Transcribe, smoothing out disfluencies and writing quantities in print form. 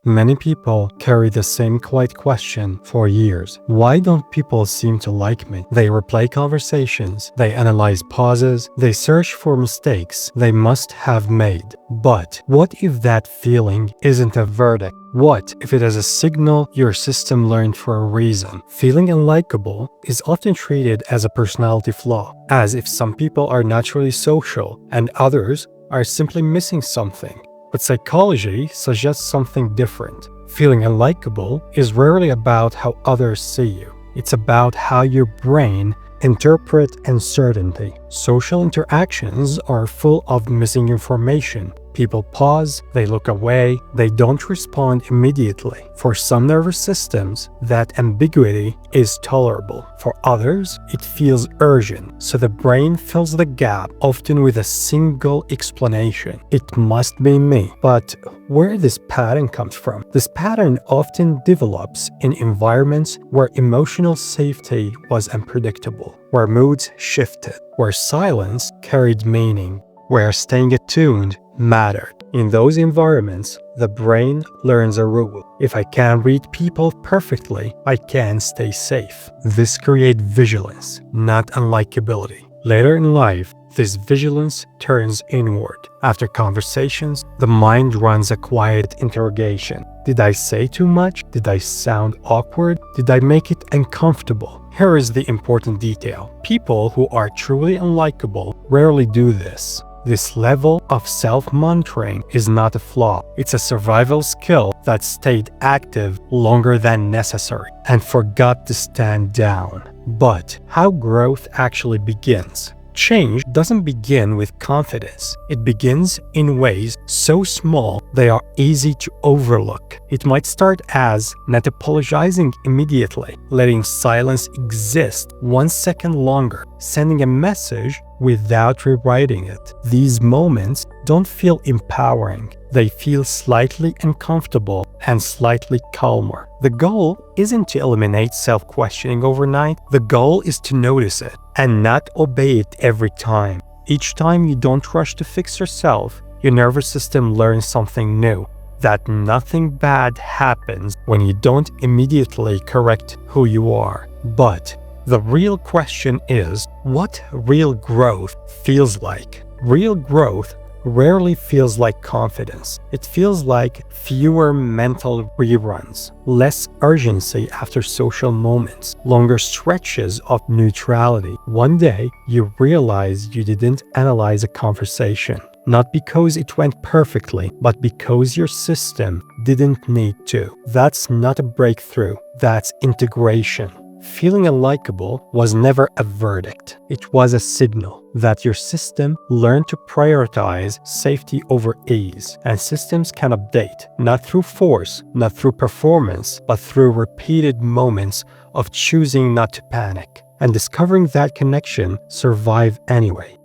Many people carry the same quiet question for years. Why don't people seem to like me? They replay conversations, they analyze pauses, they search for mistakes they must have made. But what if that feeling isn't a verdict? What if it is a signal your system learned for a reason? Feeling unlikable is often treated as a personality flaw, as if some people are naturally social and others are simply missing something. But psychology suggests something different. Feeling unlikable is rarely about how others see you. It's about how your brain interprets uncertainty. Social interactions are full of missing information. People pause, they look away, they don't respond immediately. For some nervous systems, that ambiguity is tolerable. For others, it feels urgent, so the brain fills the gap, often with a single explanation. It must be me. But where this pattern comes from? This pattern often develops in environments where emotional safety was unpredictable, where moods shifted, where silence carried meaning, where staying attuned mattered. In those environments, the brain learns a rule. If I can't read people perfectly, I can stay safe. This creates vigilance, not unlikability. Later in life, this vigilance turns inward. After conversations, the mind runs a quiet interrogation. Did I say too much? Did I sound awkward? Did I make it uncomfortable? Here is the important detail. People who are truly unlikable rarely do this. This level of self-monitoring is not a flaw. It's a survival skill that stayed active longer than necessary and forgot to stand down. But how growth actually begins? Change doesn't begin with confidence. It begins in ways so small they are easy to overlook. It might start as not apologizing immediately, letting silence exist 1 second longer, sending a message without rewriting it. These moments don't feel empowering. They feel slightly uncomfortable and slightly calmer. The goal isn't to eliminate self-questioning overnight. The goal is to notice it and not obey it every time. Each time you don't rush to fix yourself, your nervous system learns something new. That nothing bad happens when you don't immediately correct who you are. But the real question is, what real growth feels like? Real growth rarely feels like confidence. It feels like fewer mental reruns, less urgency after social moments, longer stretches of neutrality. One day, you realize you didn't analyze a conversation, not because it went perfectly, but because your system didn't need to. That's not a breakthrough, that's integration. Feeling unlikable was never a verdict. It was a signal that your system learned to prioritize safety over ease. And systems can update, not through force, not through performance, but through repeated moments of choosing not to panic. And discovering that connection, survive anyway.